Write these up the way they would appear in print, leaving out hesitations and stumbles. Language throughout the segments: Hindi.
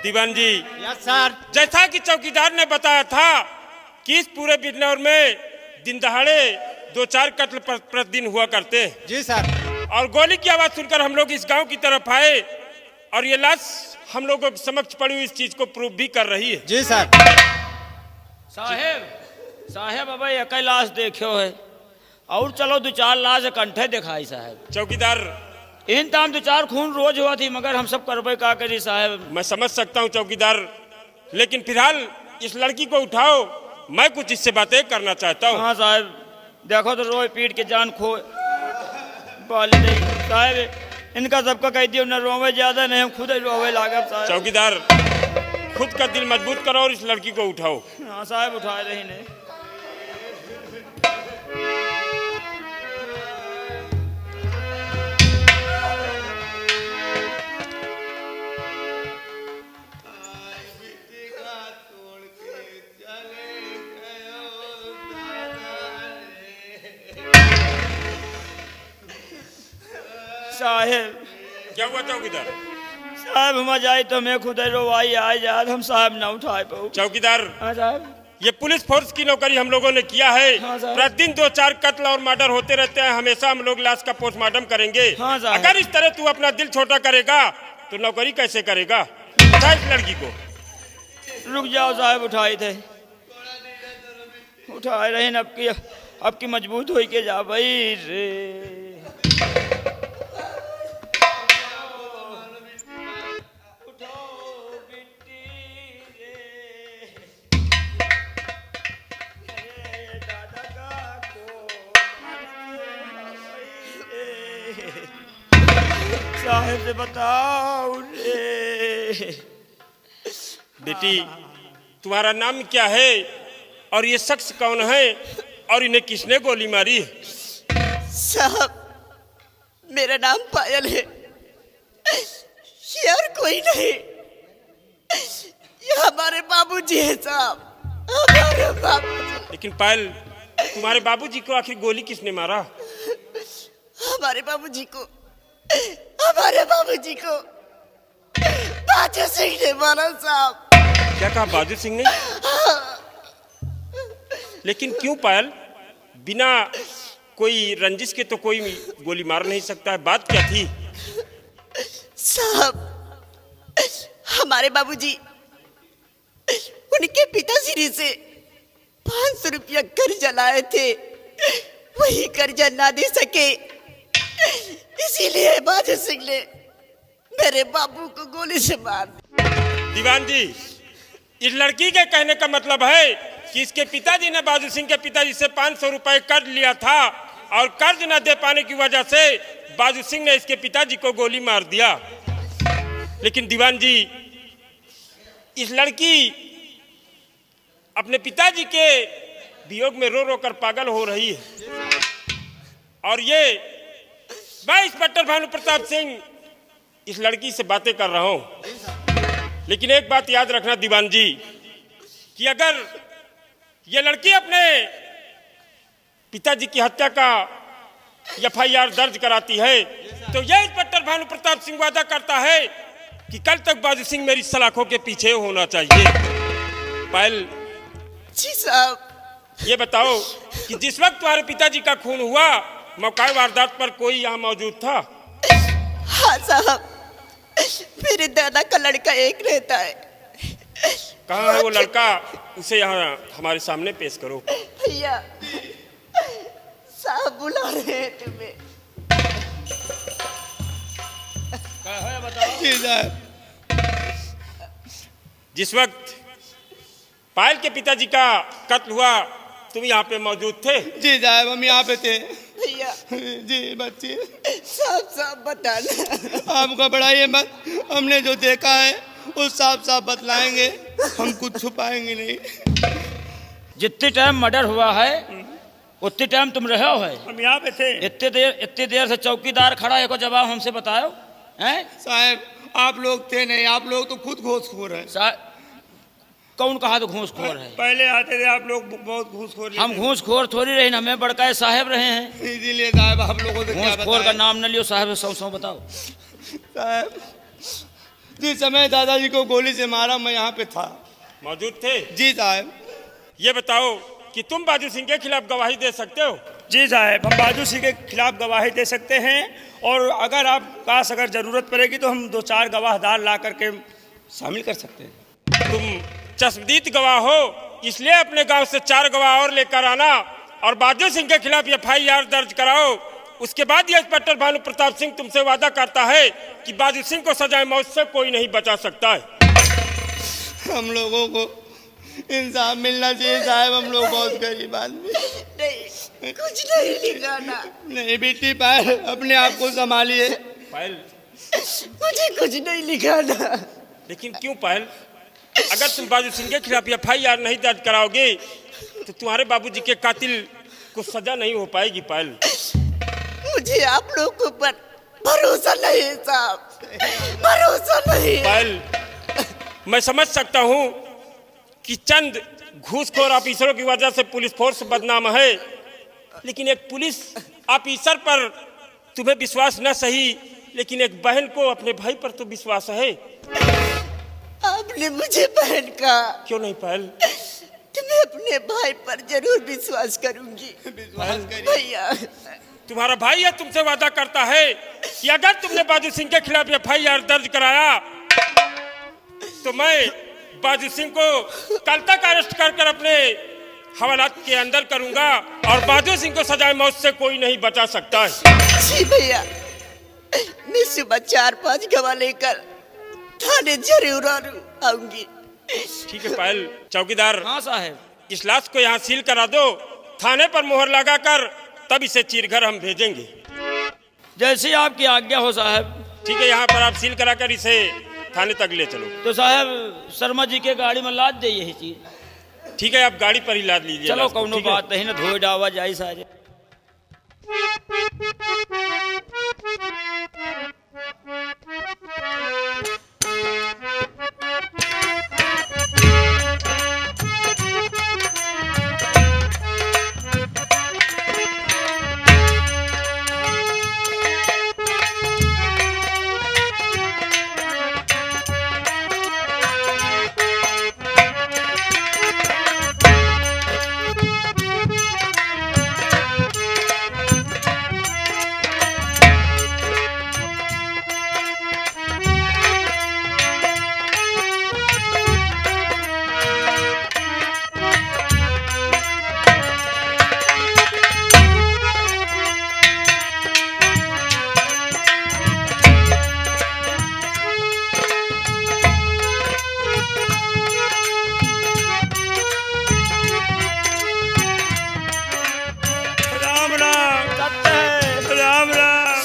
दीवान जी, यस सर। जैसा कि चौकीदार ने बताया था कि इस पूरे बिजनौर में दिन दहाड़े 2-4 कत्ल प्रतिदिन हुआ करते हैं। जी सर। और गोली की आवाज सुनकर हम लोग इस गांव की तरफ आए और ये लाश हम लोगों के समक्ष पड़ी हुई इस चीज को प्रूव भी कर रही है। जी सर। साहेब अब एक लाश देखो है और चलो 2-4 लाश कंठे दिखाई साहब। चौकीदार, इन ताम 2-4 खून रोज हुआ थी मगर हम सब करबे का करी साहब। मैं समझ सकता हूँ चौकीदार, लेकिन फिलहाल इस लड़की को उठाओ, मैं कुछ इससे बातें करना चाहता हूँ। हाँ साहब, देखो तो रोज पीट के जान खो बाली नहीं साहब। इनका सबका कह दियो न रोवे ज्यादा नहीं, हम खुद ही रोवे लागब साहब। चौकीदार, खुद का दिल मजबूत करो और इस लड़की को उठाओ। हाँ साहब, उठाए रही ने। साहेब, क्या हुआ चौकीदार? साहब हम जाए तो मैं खुद ही रोवाई आ जाए, हम साहब ना उठाए पाऊ। चौकीदार, हाँ साहब। ये पुलिस फोर्स की नौकरी हम लोगों ने किया है। हाँ साहब। प्रतिदिन 2-4 कत्ल और मर्डर होते रहते हैं, हमेशा हम लोग लाश का पोस्टमार्टम करेंगे। हाँ साहब। अगर इस तरह तू अपना दिल छोटा करेगा तो नौकरी कैसे करेगा? उठा इस लड़की को। रुक जाओ साहब, उठाए थे, उठाए रहे न। अब की मजबूत हो के जा भाई रे। साहेब से बताओ रे। बेटी, तुम्हारा नाम क्या है और ये शख्स कौन है और इन्हें किसने गोली मारी? साहब, मेरा नाम पायल है, ये और कोई नहीं, ये हमारे बाबूजी है साहब, हमारे बाबूजी। लेकिन पायल, तुम्हारे बाबूजी को आखिर गोली किसने मारा? हमारे बाबूजी को बाजू सिंह ने मारा साहब। क्या कहा? बाजू सिंह ने? लेकिन क्यों पायल? बिना कोई रंजिश के तो कोई गोली मार नहीं सकता है। बात क्या थी? साहब, हमारे बाबूजी उनके पिताश्री से 500 रुपया कर्जा लाए थे, वही कर्जा ना दे सके, इसीलिए बाजू सिंह ने मेरे बाबू को गोली से मार दिया। दीवान जी, इस लड़की के कहने का मतलब है कि इसके पिताजी ने बाजू सिंह के पिताजी से 500 रुपए कर्ज लिया था और कर्ज न दे पाने की वजह से बाजू सिंह ने इसके पिताजी को गोली मार दिया। लेकिन दीवान जी, इस लड़की अपने पिताजी के वियोग में रो रो कर पागल हो रही है और ये मैं इंस्पेक्टर भानु प्रताप सिंह इस लड़की से बातें कर रहा हूं। लेकिन एक बात याद रखना दीवान जी कि अगर ये लड़की अपने पिताजी की हत्या का FIR दर्ज कराती है तो यह इंस्पेक्टर भानु प्रताप सिंह वादा करता है कि कल तक बाजू सिंह मेरी सलाखों के पीछे होना चाहिए। पायल जी साहब, ये बताओ कि जिस वक्त तुम्हारे पिताजी का खून हुआ, मौका वारदात पर कोई यहाँ मौजूद था? हाँ साहब, मेरे दादा का लड़का एक रहता है। कहाँ है वो लड़का? उसे यहाँ हमारे सामने पेश करो। भैया साहब बुला रहे हैं तुम्हें। बताओ। जी साहब। जिस वक्त पायल के पिताजी का कत्ल हुआ तुम यहाँ पे मौजूद थे? जी साहब, हम यहाँ पे थे। भैया जी बच्चे, साफ साफ बताना। आप घबराइए मत, हमने जो देखा है वो साफ साफ बतलाएंगे, हम कुछ छुपाएंगे नहीं। जितने टाइम मर्डर हुआ है उतने टाइम तुम रहे हो है? हम यहाँ पे थे। इतने देर से चौकीदार खड़ा है, को जवाब हमसे बताओ हैं? साहब, आप लोग थे नहीं, आप लोग तो खुद घूसखोर हैं। कौन कहा तो घूसखोर है? पहले आते थे आप लोग बहुत घूसखोर। हम घूसखोर थोड़ी रहे, हमें बड़का साहब रहे हैं, इसीलिए साहब आप लोगों से क्या घूसखोर का बताएं। नाम न लियो साहब। सौ बताओ साहब, जिस समय दादाजी को गोली से मारा मैं यहाँ पे था। मौजूद थे? जी साहब। ये बताओ कि तुम बाजू सिंह के खिलाफ गवाही दे सकते हो? जी साहब, हम बाजू सिंह के खिलाफ गवाही दे सकते हैं, और अगर आप पास अगर ज़रूरत पड़ेगी तो हम 2-4 गवाहदार ला करके शामिल कर सकते हैं। तुम चश्मदीद गवाह हो, इसलिए अपने गांव से 4 गवाह और लेकर आना और बाजू सिंह के खिलाफ FIR दर्ज कराओ। उसके बाद ये इंस्पेक्टर भानु प्रताप सिंह तुमसे वादा करता है कि बाजू सिंह को सजाए मौत से कोई नहीं बचा सकता है। हम लोगों को इंसाफ मिलना चाहिए साहब, हम लोग बहुत गरीब आदमी। नहीं, कुछ नहीं लिखा ना। नहीं बेटी पायल, अपने आप को संभालिए। पायल, मुझे कुछ नहीं लिखा ना। लेकिन क्यों पायल? अगर तुम बाजू सिंह के खिलाफ FIR नहीं दर्ज कराओगे तो तुम्हारे बाबूजी के कातिल को सजा नहीं हो पाएगी। पायल, मुझे आप लोगों पर भरोसा नहीं है साहब, भरोसा नहीं है। पायल, मैं समझ सकता हूँ कि चंद घूसखोर ऑफिसरों की वजह से पुलिस फोर्स बदनाम है, लेकिन एक पुलिस ऑफिसर पर तुम्हें विश्वास न सही, लेकिन एक बहन को अपने भाई पर तो विश्वास है। आपने मुझे बहन कहा, क्यों नहीं पायल? तो मैं अपने भाई पर जरूर विश्वास करूंगी। विश्वास करिए भैया, तुम्हारा भाई यह तुमसे वादा करता है कि अगर तुमने बाजू सिंह के खिलाफ FIR दर्ज कराया तो मैं बाजू सिंह को कल तक अरेस्ट कर अपने हवालात के अंदर करूंगा और बाजू सिंह को सजाए मौत से कोई नहीं बचा सकता है। जी भैया, मैं सुबह 4-5 गवाह लेकर थाने जरूर आऊंगी। ठीक है पायल। चौकीदार, हाँ साहब। इस लाश को यहाँ सील करा दो, थाने पर मोहर लगाकर तब इसे चीरघर हम भेजेंगे। जैसी आपकी आज्ञा हो साहब। ठीक है, यहाँ पर आप सील कराकर इसे थाने तक ले चलो। तो साहब शर्मा जी के गाड़ी में लाद दे यही चीज। ठीक है, आप गाड़ी पर ही लाद लीजिए। चलो लाश को, कौनो ठीक है? बात नहीं ना, धोए डावा जाई सारे।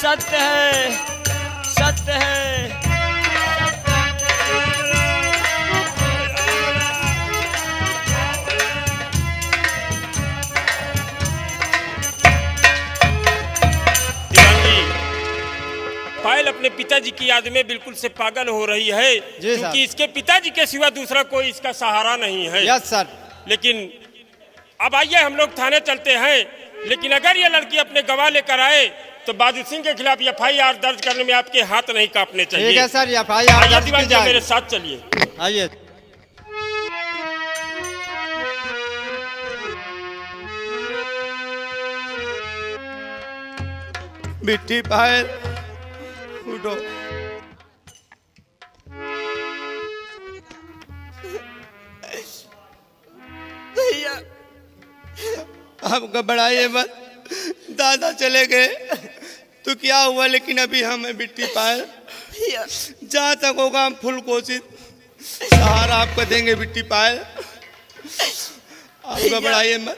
सत्य है, सत्य है। पायल अपने पिताजी की याद में बिल्कुल से पागल हो रही है, क्योंकि इसके पिताजी के सिवा दूसरा कोई इसका सहारा नहीं है। Yes sir. लेकिन अब आइए हम लोग थाने चलते हैं, लेकिन अगर ये लड़की अपने गवाह लेकर आए तो बाजू सिंह के खिलाफ FIR दर्ज करने में आपके हाथ नहीं कांपने चाहिए। ठीक है सर, FIR आइए दीवान जी, मेरे साथ चलिए। आइए। बिट्टी पायल उठो। भैया, आप घबराइए मत, दादा चले गए तो क्या हुआ, लेकिन अभी हम हैं बिट्टी पायल। भैया, जहाँ तक होगा हम फुल कोशिश सहारा आपको देंगे बिट्टी पायल, आप घबराइए मत।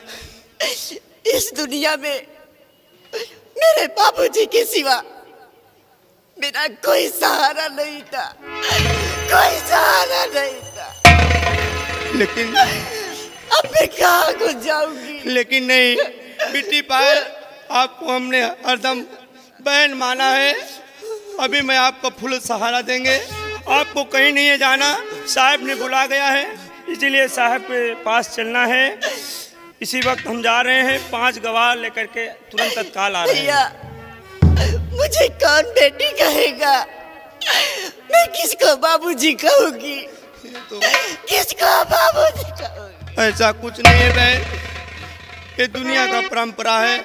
इस दुनिया में मेरे बाबूजी के सिवा मेरा कोई सहारा नहीं था, कोई सहारा नहीं था। लेकिन अब मैं कहाँ को जाऊंगी? लेकिन नहीं बिट्टी पायल, आपको हमने हरदम बहन माना है, अभी मैं आपको फुल सहारा देंगे, आपको कहीं नहीं है जाना, साहब ने बुला गया है, इसीलिए साहब के पास चलना है। इसी वक्त हम जा रहे हैं, 5 गवाह लेकर के तुरंत तत्काल आ रहे हैं। भैया, मुझे कौन बेटी कहेगा? मैं किसको बाबूजी कहूंगी? तो किसको बाबूजी कहूंगी? ऐसा कुछ नहीं है बहन, ये दुनिया का परंपरा है,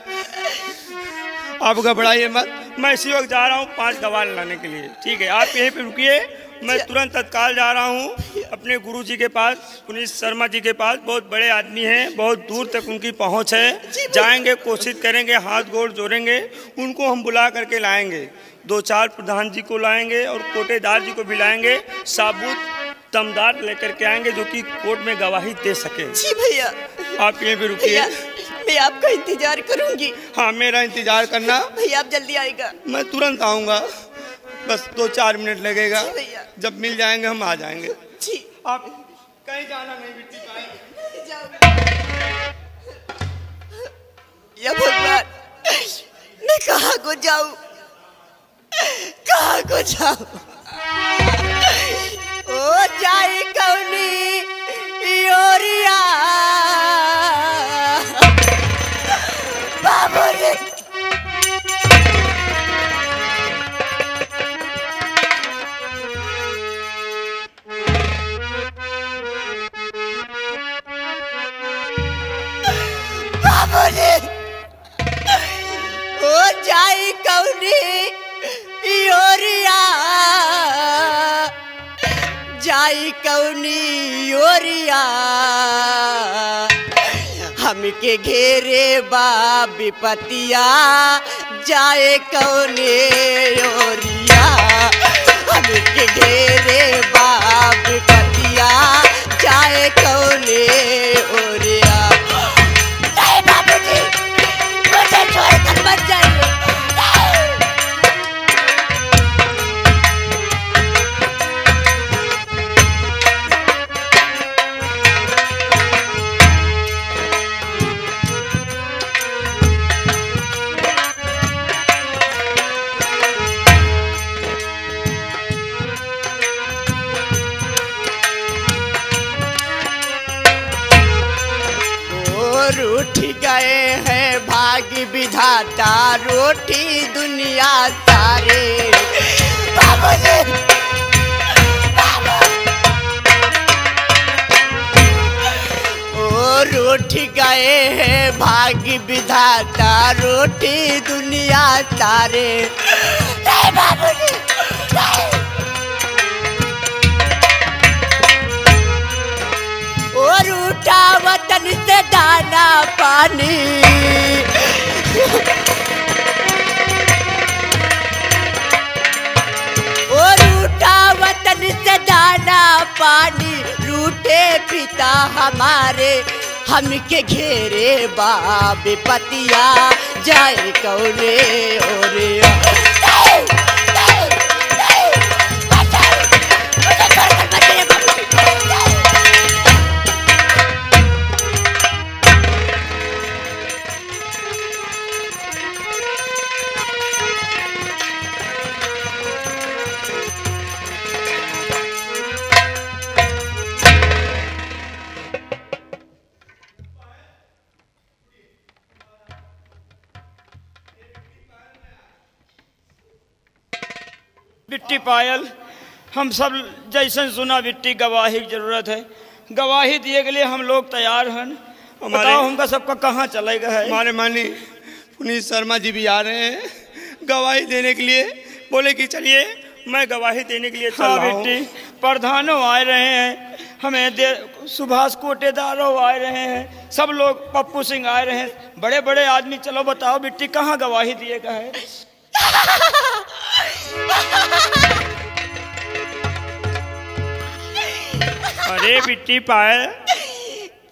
आप घबराइए मत। मैं इसी वक्त जा रहा हूँ 5 गवाह लाने के लिए। ठीक है, आप यहीं पे रुकिए, मैं तुरंत तत्काल जा रहा हूँ अपने गुरुजी के पास, पुनीत शर्मा जी के पास। बहुत बड़े आदमी हैं, बहुत दूर तक उनकी पहुँच है। जाएंगे, कोशिश करेंगे, हाथ गोड़ जोड़ेंगे, उनको हम बुला करके लाएंगे। 2-4 प्रधान जी को लाएंगे और कोटेदार जी को भी लाएंगे। साबुत दमदार लेकर के आएंगे जो कि कोर्ट में गवाही दे सके। जी भैया, आप यहीं पे रुकिए। भैया मैं आपका इंतजार करूंगी। हाँ, मेरा इंतजार करना, भैया आप जल्दी आएगा। मैं तुरंत आऊँगा, बस 2-4 मिनट लगेगा। जी भैया। जब मिल जाएंगे हम आ जाएंगे। जी आप कहीं जाना नहीं बिट्टी पाए। या भगवान, मैं कहाँ को जाऊं, कहाँ को जाऊं? ओ जाई कौनी योरिया बाबूजी। बाबूजी, ओ जाई कौनी योरिया, जाई कौनी योरिया, हमके घेरे बा विपतिया, जाए कौने योरिया, हमके घेरे बा विपतिया, जाए कौने ओरिया। नहीं बाबूजी, मुझे छोड़कर मत जाइए। रूठ गए हैं भाग्य विधाता, रोटी दुनिया सारे। बाबूजी, ओ रूठ गए हैं भाग्य विधाता, रोटी दुनिया सारे। नहीं बाबूजी, नहीं। और उठा वतन से दाना पानी, और उठा वतन से दाना पानी, रूठे पिता हमारे, हमके घेरे बाप पतिया, जाए कौने ओरिया। नहीं, नहीं, नहीं, बचाओ, मुझे छोड़कर मत जाइए बाबूजी। नहीं। बिट्टी पायल, हम सब जैसन सुना बिट्टी गवाही की जरूरत है, गवाही दिए के लिए हम लोग तैयार हैं। बताओ हमका सबका कहाँ चलेगा है? हमारे मानी पुनीत शर्मा जी भी आ रहे हैं गवाही देने के लिए, बोले कि चलिए मैं गवाही देने के लिए चल हाँ रहा हूँ। बिट्टी, प्रधानों आए रहे हैं, हमें सुभाष कोटेदारों आए रहे हैं, सब लोग, पप्पू सिंह आए रहे हैं, बड़े बड़े आदमी। चलो बताओ बिट्टी कहाँ गवाही दिएगा है? अरे बिट्टी पायल,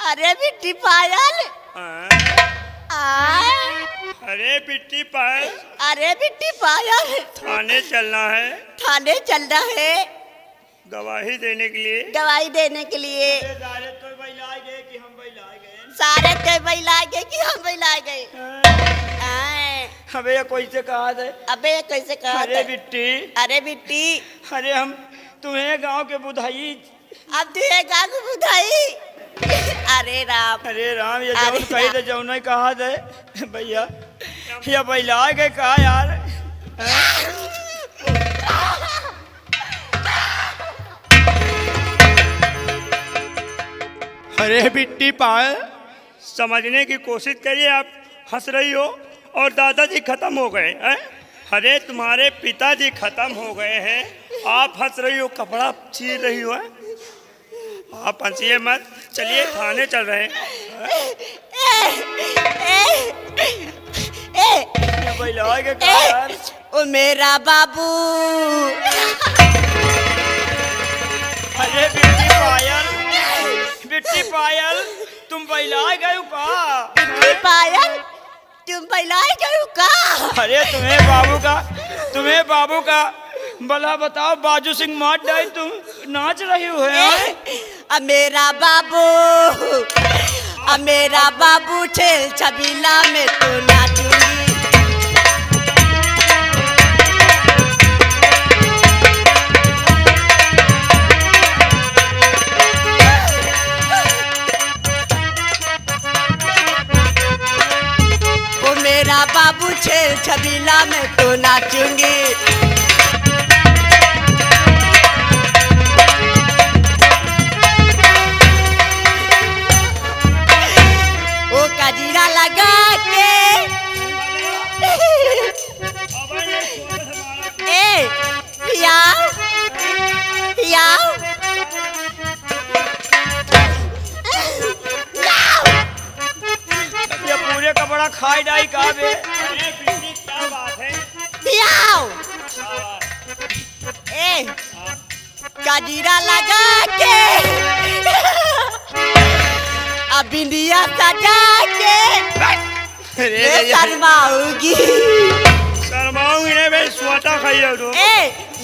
अरे बिट्टी पायल, अरे बिट्टी पायल, अरे बिट्टी पायल, थाने चलना है, थाने चलना है गवाही देने के लिए। गवाही देने के लिए। सारे तो बैला गए कि हम बैला गए? सारे ते बैला गए कि हम बैला गए? अबे कोई से कहा था? अबे कैसे कहा? अरे बिट्टी, अरे बिट्टी, अरे हम तुम्हें गांव के बुधाई। अब तुझे गाँव को बुधाई? अरे राम, अरे राम, ये अरे जौन कही थे जौन नहीं कहा थे भैया, ये बैला के कहा यार। अरे बिट्टी पायल, समझने की कोशिश करिए, आप हंस रही हो और दादाजी खत्म हो गए हैं। अरे तुम्हारे पिताजी खत्म हो गए हैं, आप हंस रही हो, कपड़ा चीर रही हो। आप हंसिए मत, चलिए थाने चल रहे हैं। ओ मेरा बाबू, अरे बिट्टी पायल तुम बहिला गए का? बिट्टी पायल तुम बहिलाए गए का? अरे तुम्हें बाबू का भला बताओ, बाजू सिंह मार डाई, तुम नाच रही हो है? अब मेरा बाबू छेल छबीला में तो नाचूंगी। ओ मेरा बाबू छेल छबीला में तो नाचूंगी। गजीरा लगा के पियाओ पियाओ, ये पूरे कपड़ा खाई डाई का बे? क्या बात है? पियाओ गजीरा लगा के अब बिंदिया सजा के शर्माऊंगी। नहीं, मैं स्वाटा खाई तो।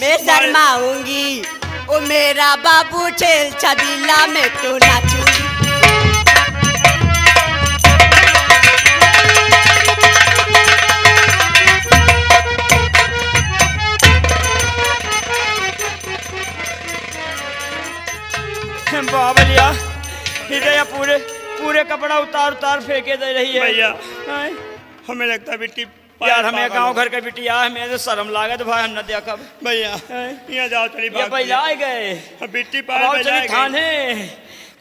मैं शर्माऊंगी। ओ मेरा बाबू छेल छबीला में तो नाचूंगी। बाबलिया इधर पूरे कपड़ा उतार फेंके दे रही है भैया। हमें लगता है बिट्टी यार, हमें गांव घर का बिटिया, हमें तो शर्म लागत भाई, हम न देखा भैया। यहाँ जाओ चली भैया गए बिट्टी चली थाने,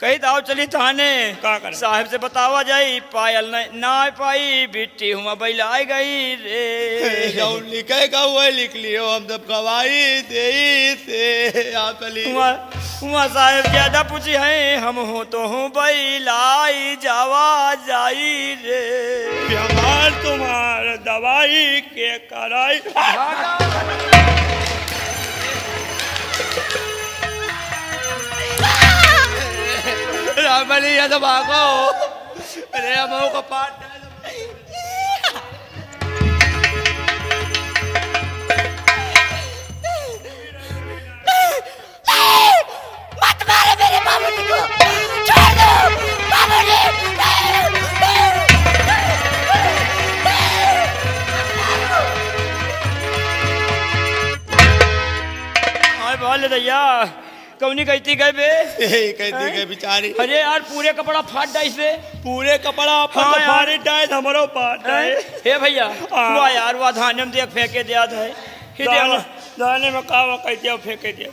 कही दाओ चली थाने साहब से बतावा जाई, पायल ना पाई बिट्टी हुआ बैला गई रे। जो लिखेगा वो लिख लियो, हम सब गवाही दे आप हुआ साहब ज्यादा पूछी है, हम हो तो हूँ बैलाई जावा जाई रे। हमार तुम्हार दवाई के कराई। रामली या तो भागो, अरे हम का पाट मत मारो मेरे बाबूजी को, छोड़ दो बाबूजी। बोल दैया कौनी कहती गए बे? कहती गए बेचारी। अरे यार पूरे कपड़ा फाट डाई से, पूरे कपड़ा फाड़ी डाय हमारो पाट है। हे भैया हुआ यार, वो धाने में देख फेंके दिया था, दाने में कावा कहते फेंके दिया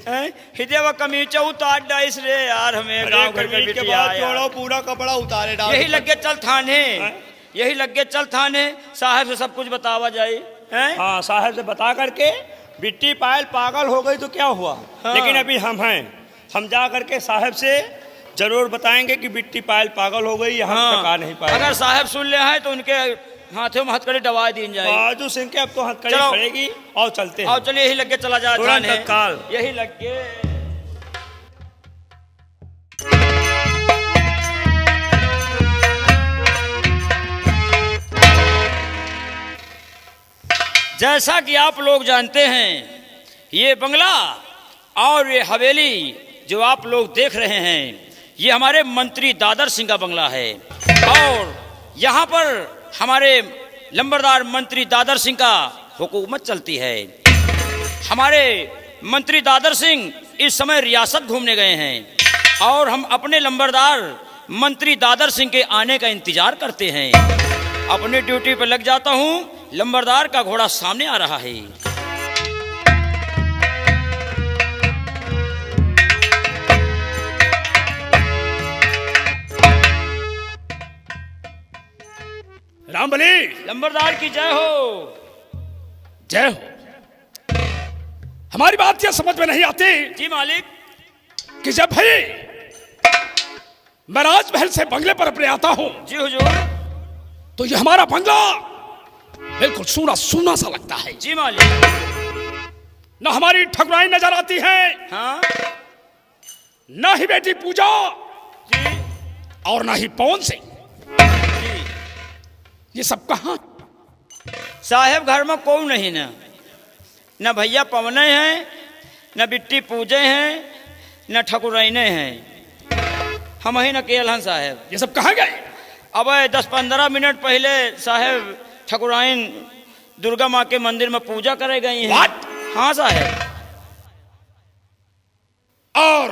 हिदे वो कमीचा उतार डाइस रे यार। हमें गांव घर में बिटिया छोड़ो, पूरा कपड़ा उतारे डाल। यही लग गए चल थाने, यही लग गए चल थाने, साहब से सब कुछ बतावा जाए। हाँ साहब से बता करके बिट्टी पायल पागल हो गई तो क्या हुआ। हाँ। लेकिन अभी हम हैं, हम जा करके साहब से जरूर बताएंगे कि बिट्टी पायल पागल हो गई, हम टका नहीं पाए। अगर साहब सुन ले हैं तो उनके हाथों में हथकड़ी दवा दी जाए। बाजू सिंह के अब तो हथकड़ी पड़ेगी। और चलते हैं, और चलिए यही लग के चला जा तत्काल, यही लग के। जैसा कि आप लोग जानते हैं, ये बंगला और ये हवेली जो आप लोग देख रहे हैं, ये हमारे मंत्री दादर सिंह का बंगला है। और यहाँ पर हमारे लंबरदार मंत्री दादर सिंह का हुकूमत चलती है। हमारे मंत्री दादर सिंह इस समय रियासत घूमने गए हैं और हम अपने लंबरदार मंत्री दादर सिंह के आने का इंतजार करते हैं। अपनी ड्यूटी पर लग जाता हूँ, लंबरदार का घोड़ा सामने आ रहा है। रामबली, लंबरदार की जय हो। जय हो। हमारी बात क्या समझ में नहीं आती जी मालिक। कि जब भाई मैं राजमहल से बंगले पर अपने आता हूं जी हुजूर। तो ये हमारा बंगला बिल्कुल सूना सूना सा लगता है। जी मालिक। न हमारी ठकुराइन नजर आती है, हाँ न ही बेटी पूजा, जी और न ही पवन सिंह। जी। ये सब कहां? साहेब घर में कोई नहीं ना, न भैया पवने हैं, न बिट्टी पूजे हैं, न ठकुराइने हैं। हम ही न केल हैं साहेब। ये सब कहां गए? अब 10-15 मिनट पहले साहेब ठकुराइन दुर्गा माँ के मंदिर में पूजा करे गई हैं। What? हाँ साहेब। और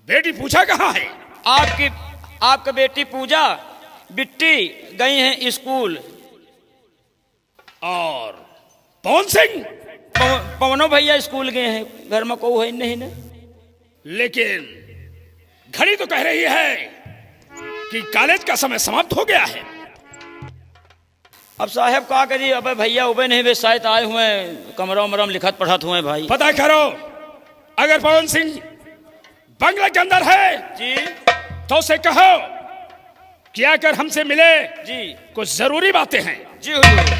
बेटी पूजा कहां है? आपकी बेटी पूजा बिट्टी गई हैं स्कूल। और पवन सिंह? पवनो भैया स्कूल गए हैं, घर में कोई है नहीं ना। लेकिन घड़ी तो कह रही है कि कॉलेज का समय समाप्त हो गया है। अब साहेब का करिए, अब भैया उबे नहीं वे शायद आए हुए कमरा उमरम लिखत पढ़त हुए भाई। पता करो, अगर पवन सिंह बंगले के अंदर है जी तो उसे कहो कि आकर हमसे मिले, जी कुछ जरूरी बातें हैं। जी हुजूर।